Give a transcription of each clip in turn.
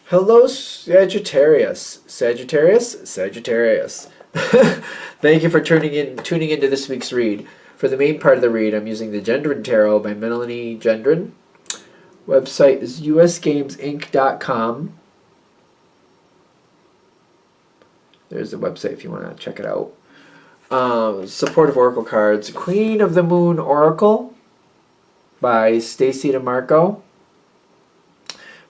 Hello, Sagittarius. Sagittarius. Thank you for tuning into this week's read. For the main part of the read, I'm using the Gendron Tarot by Melanie Gendron. Website is usgamesinc.com. There's the website if you want to check it out. Supportive Oracle cards. Queen of the Moon Oracle by Stacy DeMarco.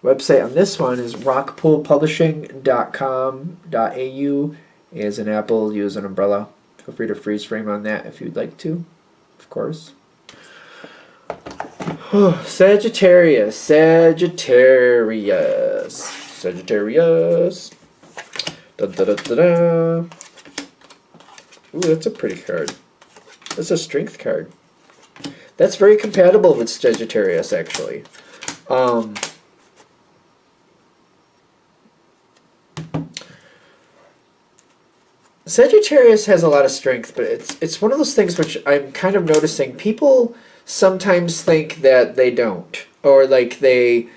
Website on this one is rockpoolpublishing.com.au. As an apple, use an umbrella. Feel free to freeze frame on that if you'd like to, of course. Sagittarius. Da, da, da, da, da. Ooh, that's a pretty card. That's a strength card. That's very compatible with Sagittarius, actually. Sagittarius has a lot of strength, but it's one of those things which I'm kind of noticing. People sometimes think that they don't, or like they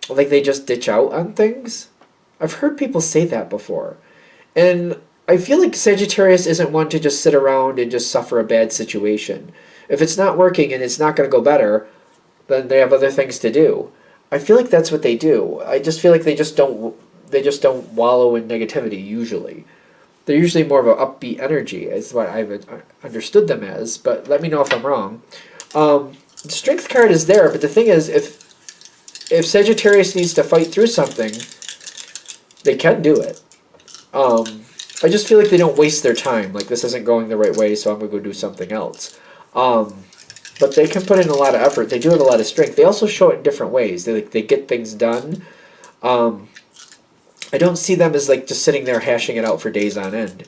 just ditch out on things. I've heard people say that before, and I feel like Sagittarius isn't one to just sit around and just suffer a bad situation. If it's not working and it's not going to go better, then they have other things to do. I feel like that's what they do. I just feel like they just don't wallow in negativity usually. They're usually more of an upbeat energy is what I've understood them as, but let me know if I'm wrong. The strength card is there, but the thing is, if Sagittarius needs to fight through something, they can do it. I just feel like they don't waste their time. Like, this isn't going the right way, so I'm going to go do something else. But they can put in a lot of effort. They do have a lot of strength. They also show it in different ways. They get things done. I don't see them as like just sitting there hashing it out for days on end.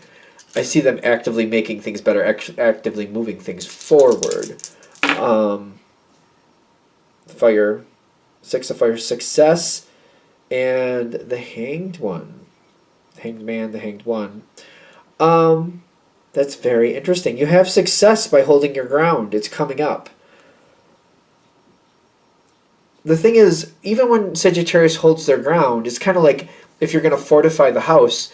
I see them actively making things better, actively moving things forward. Fire, 6 of fire, success, and the hanged one. Hanged man, the hanged one. That's very interesting. You have success by holding your ground. It's coming up. The thing is, even when Sagittarius holds their ground, it's kind of like if you're going to fortify the house,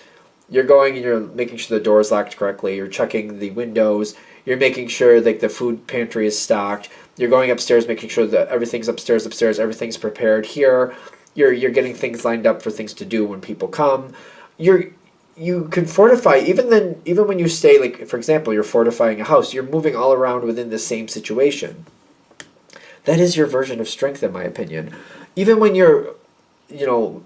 you're going and you're making sure the door is locked correctly. You're checking the windows. You're making sure like the food pantry is stocked. You're going upstairs, making sure that everything's upstairs. Everything's prepared. Here, you're getting things lined up for things to do when people come. You can fortify even when you stay, like for example, you're fortifying a house. You're moving all around within the same situation. That is your version of strength, in my opinion. Even when you're,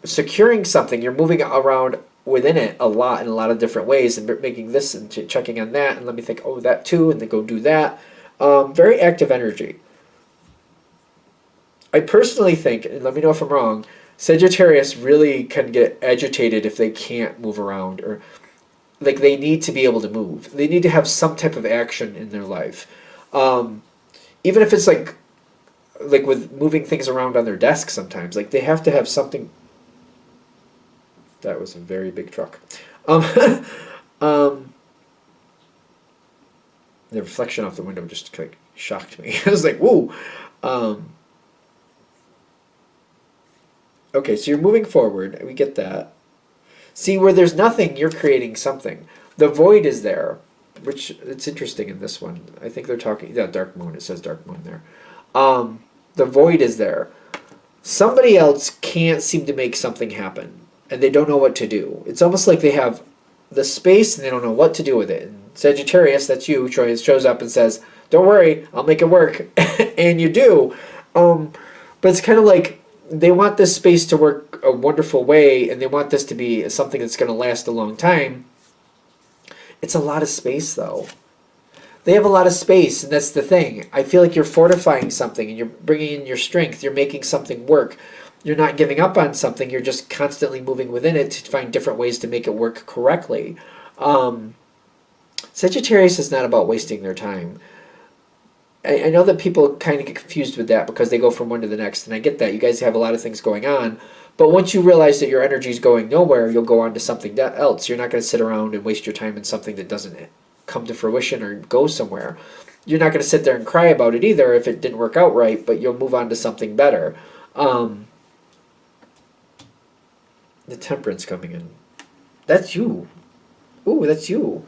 securing something, you're moving around within it a lot in a lot of different ways and making this and checking on that and let me think, oh, that too, and then go do that. Very active energy. I personally think, and let me know if I'm wrong, Sagittarius really can get agitated if they can't move around, or like they need to be able to move. They need to have some type of action in their life. Even if it's like with moving things around on their desk sometimes. Like they have to have something. That was a very big truck. The reflection off the window just kind of shocked me. I was like, whoa. Okay, so you're moving forward. We get that. See, where there's nothing, you're creating something. The void is there, which it's interesting in this one. I think they're talking, dark moon. It says dark moon there. The void is there. Somebody else can't seem to make something happen, and they don't know what to do. It's almost like they have the space, and they don't know what to do with it. And Sagittarius, that's you, shows up and says, don't worry, I'll make it work. And you do. But it's kind of like they want this space to work a wonderful way, and they want this to be something that's going to last a long time. It's a lot of space, though. They have a lot of space, and that's the thing. I feel like you're fortifying something, and you're bringing in your strength. You're making something work. You're not giving up on something. You're just constantly moving within it to find different ways to make it work correctly. Sagittarius is not about wasting their time. I know that people kind of get confused with that because they go from one to the next, and I get that. You guys have a lot of things going on. But once you realize that your energy is going nowhere, you'll go on to something else. You're not going to sit around and waste your time in something that doesn't come to fruition or go somewhere. You're not going to sit there and cry about it either if it didn't work out right, but you'll move on to something better. The Temperance coming in. That's you. Ooh, that's you.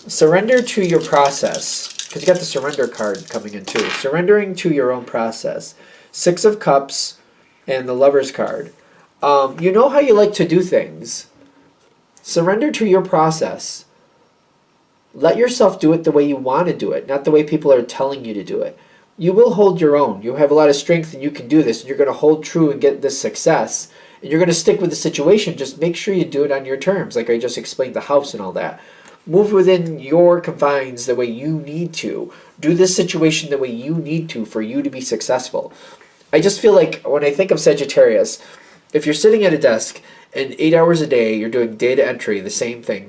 Surrender to your process. Because you got the surrender card coming in too. Surrendering to your own process. Six of Cups and the Lover's card. You know how you like to do things. Surrender to your process. Let yourself do it the way you want to do it, not the way people are telling you to do it. You will hold your own. You have a lot of strength and you can do this. And you're going to hold true and get this success. And you're going to stick with the situation. Just make sure you do it on your terms, like I just explained the house and all that. Move within your confines the way you need to. Do this situation the way you need to for you to be successful. I just feel like when I think of Sagittarius, if you're sitting at a desk and 8 hours a day, you're doing data entry, the same thing,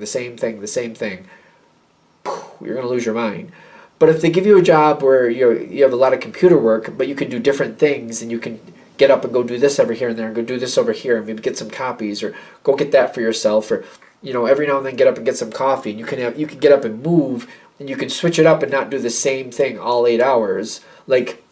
you're going to lose your mind. But if they give you a job where you have a lot of computer work, but you can do different things and you can get up and go do this over here and there and go do this over here and maybe get some copies or go get that for yourself, or every now and then get up and get some coffee, and you can get up and move, and you can switch it up and not do the same thing all 8 hours. Like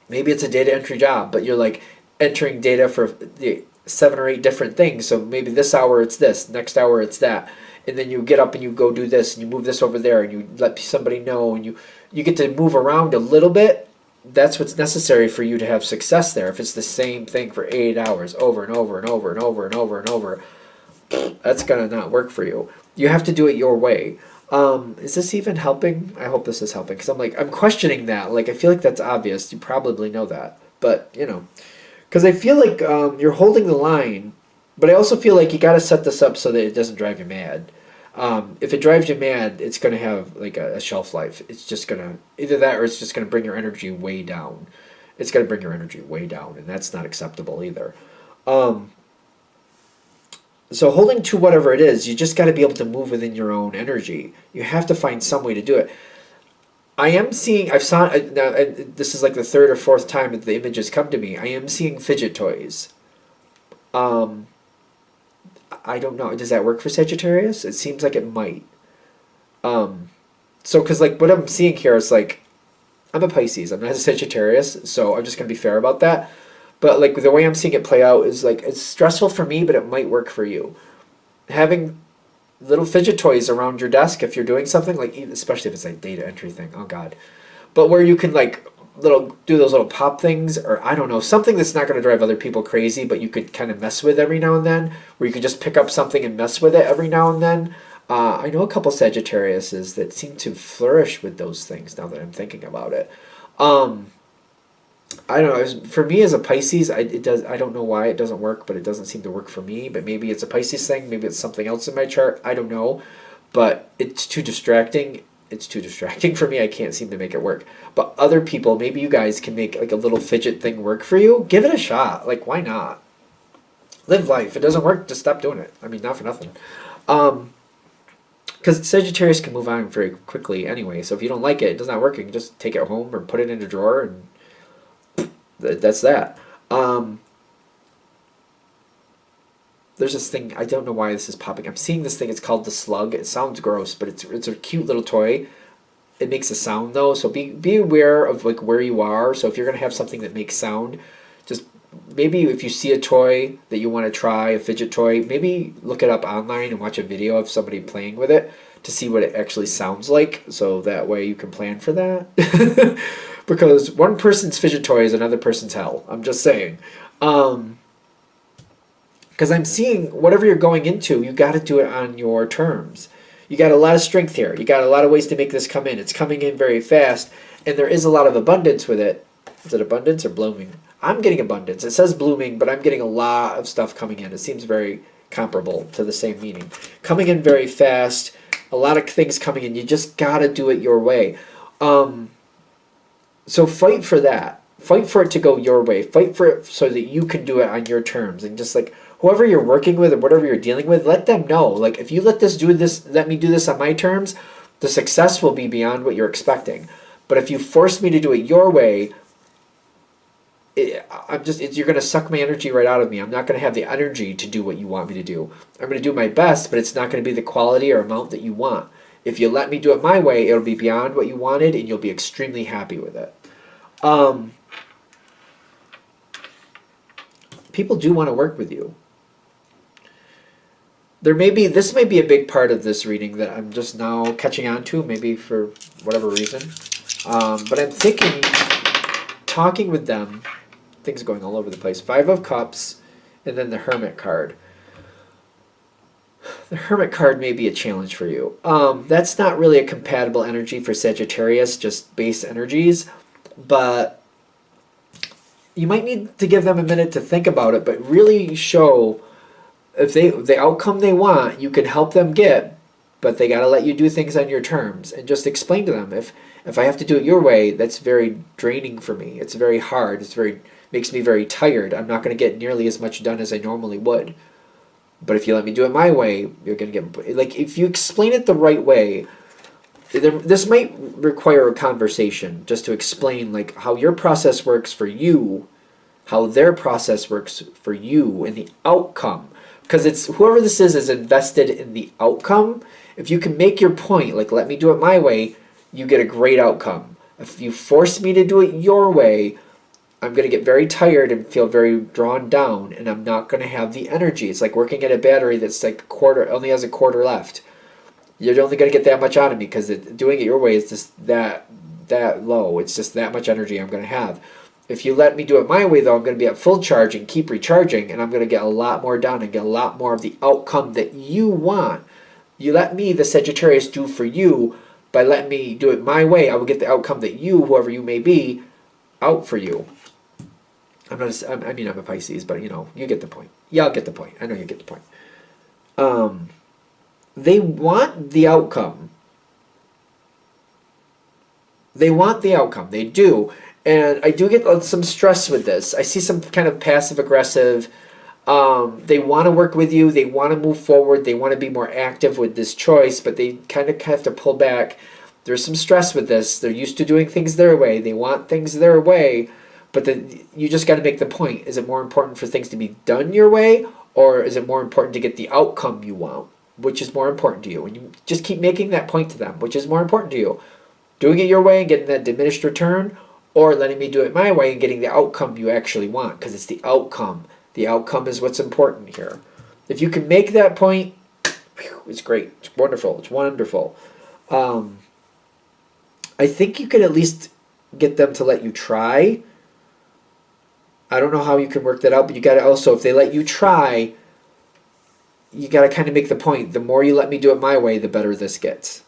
maybe it's a data entry job, but you're like entering data for the 7 or 8 different things. So maybe this hour it's this, next hour it's that. And then you get up and you go do this and you move this over there and you let somebody know and you get to move around a little bit. That's what's necessary for you to have success there. If it's the same thing for 8 hours over and over and over and over and over and over, that's going to not work for you. You have to do it your way. Is this even helping? I hope this is helping, because I'm questioning that. Like, I feel like that's obvious. You probably know that. But, because I feel like you're holding the line, but I also feel like you got to set this up so that it doesn't drive you mad. If it drives you mad, it's going to have like a shelf life. It's just going to, either that or it's just going to bring your energy way down. It's going to bring your energy way down, and that's not acceptable either. So holding to whatever it is, you just got to be able to move within your own energy. You have to find some way to do it. This is like the third or fourth time that the images come to me. I am seeing fidget toys. I don't know. Does that work for Sagittarius? It seems like it might. Because what I'm seeing here is I'm a Pisces. I'm not a Sagittarius, so I'm just going to be fair about that. But the way I'm seeing it play out is it's stressful for me, but it might work for you. Having little fidget toys around your desk if you're doing something, especially if it's a data entry thing. Oh God. But where you can do those little pop things, or I don't know, something that's not going to drive other people crazy, but you could kind of mess with every now and then, where you could just pick up something and mess with it every now and then. I know a couple Sagittariuses that seem to flourish with those things now that I'm thinking about it. I don't know. For me as a Pisces, I don't know why it doesn't work, but it doesn't seem to work for me. But maybe it's a Pisces thing. Maybe it's something else in my chart. I don't know. But it's too distracting. It's too distracting for me. I can't seem to make it work. But other people, maybe you guys can make a little fidget thing work for you. Give it a shot. Why not? Live life. If it doesn't work, just stop doing it. I mean, not for nothing. Because Sagittarius can move on very quickly anyway. So if you don't like it, it's not working, just take it home or put it in a drawer, and that's that. There's this thing, I don't know why this is popping. I'm seeing this thing, it's called the slug. It sounds gross, but it's a cute little toy. It makes a sound though, so be aware of where you are. So if you're going to have something that makes sound, just maybe if you see a toy that you want to try, a fidget toy, maybe look it up online and watch a video of somebody playing with it to see what it actually sounds like, so that way you can plan for that. Because one person's fidget toy is another person's hell. I'm just saying. Because I'm seeing whatever you're going into, you got to do it on your terms. You got a lot of strength here. You got a lot of ways to make this come in. It's coming in very fast, and there is a lot of abundance with it. Is it abundance or blooming? I'm getting abundance. It says blooming, but I'm getting a lot of stuff coming in. It seems very comparable to the same meaning. Coming in very fast, a lot of things coming in. You just got to do it your way. So fight for that. Fight for it to go your way. Fight for it so that you can do it on your terms. And just whoever you're working with or whatever you're dealing with, let them know. If you let me do this on my terms, the success will be beyond what you're expecting. But if you force me to do it your way, you're going to suck my energy right out of me. I'm not going to have the energy to do what you want me to do. I'm going to do my best, but it's not going to be the quality or amount that you want. If you let me do it my way, it'll be beyond what you wanted, and you'll be extremely happy with it. People do want to work with you. this may be a big part of this reading that I'm just now catching on to, maybe for whatever reason. But I'm thinking, talking with them, things going all over the place. 5 of Cups, and then the Hermit card. The Hermit card may be a challenge for you. That's not really a compatible energy for Sagittarius, just base energies. But you might need to give them a minute to think about it, but really show if the outcome they want, you can help them get, but they got to let you do things on your terms. And just explain to them, if I have to do it your way, that's very draining for me. It's very hard. Makes me very tired. I'm not going to get nearly as much done as I normally would. But if you let me do it my way, you're going to get... Like, if you explain it the right way, this might require a conversation just to explain, like, how your process works for you, how their process works for you, and the outcome. Because it's whoever this is invested in the outcome. If you can make your point, like, let me do it my way, you get a great outcome. If you force me to do it your way, I'm going to get very tired and feel very drawn down, and I'm not going to have the energy. It's like working at a battery that's like only has a quarter left. You're only going to get that much out of me because doing it your way is just that low. It's just that much energy I'm going to have. If you let me do it my way, though, I'm going to be at full charge and keep recharging, and I'm going to get a lot more done and get a lot more of the outcome that you want. You let me, the Sagittarius, do for you. By letting me do it my way, I will get the outcome that you, whoever you may be, out for you. I'm a Pisces, but you get the point. Y'all get the point. I know you get the point. They want the outcome. They want the outcome. They do. And I do get some stress with this. I see some kind of passive-aggressive. They want to work with you. They want to move forward. They want to be more active with this choice, but they kind of have to pull back. There's some stress with this. They're used to doing things their way. They want things their way, but then you just got to make the point. Is it more important for things to be done your way, or is it more important to get the outcome you want? Which is more important to you? And you just keep making that point to them. Which is more important to you? Doing it your way and getting that diminished return, or letting me do it my way and getting the outcome you actually want? Because it's the outcome. The outcome is what's important here. If you can make that point, it's great. It's wonderful. It's wonderful. I think you could at least get them to let you try. I don't know how you can work that out, but you got to also, if they let you try, you got to kind of make the point. The more you let me do it my way, the better this gets.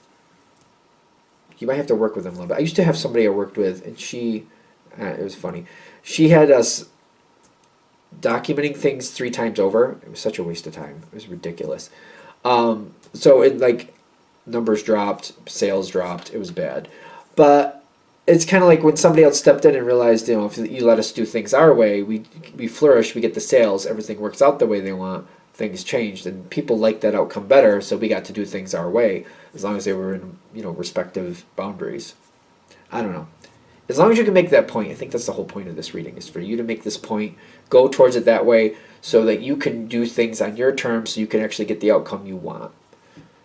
You might have to work with them a little bit. I used to have somebody I worked with, and it was funny. She had us documenting things 3 times over. It was such a waste of time. It was ridiculous. So it, like, numbers dropped, sales dropped. It was bad. But it's kind of like when somebody else stepped in and realized, if you let us do things our way, we flourish, we get the sales, everything works out the way they want. Things changed, and people liked that outcome better, so we got to do things our way, as long as they were in, respective boundaries. I don't know. As long as you can make that point, I think that's the whole point of this reading, is for you to make this point, go towards it that way, so that you can do things on your terms, so you can actually get the outcome you want.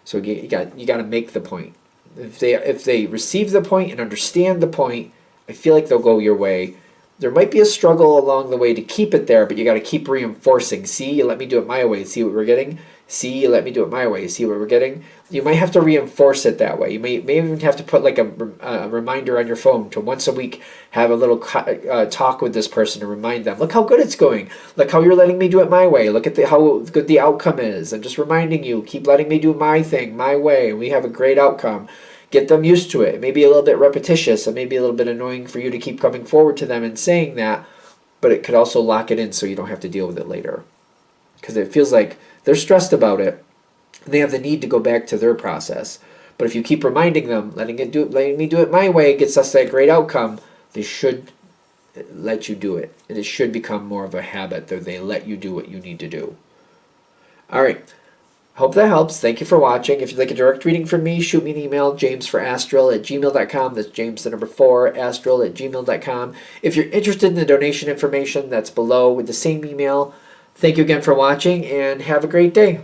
So you got to make the point. If they receive the point and understand the point, I feel like they'll go your way. There might be a struggle along the way to keep it there, but you got to keep reinforcing. See, you let me do it my way. See what we're getting? See, you let me do it my way. See what we're getting? You might have to reinforce it that way. You may even have to put like a reminder on your phone to once a week have a little talk with this person to remind them. Look how good it's going. Look how you're letting me do it my way. Look at how good the outcome is. I'm just reminding you, keep letting me do my thing, my way, and we have a great outcome. Get them used to it. It may be a little bit repetitious. It may be a little bit annoying for you to keep coming forward to them and saying that, but it could also lock it in so you don't have to deal with it later. Because it feels like they're stressed about it, and they have the need to go back to their process. But if you keep reminding them, letting me do it my way gets us that great outcome, they should let you do it. And it should become more of a habit that they let you do what you need to do. All right. Hope that helps. Thank you for watching. If you'd like a direct reading from me, shoot me an email, jamesforastral@gmail.com. That's James the number 4, astral@gmail.com. If you're interested in the donation information, that's below with the same email. Thank you again for watching, and have a great day.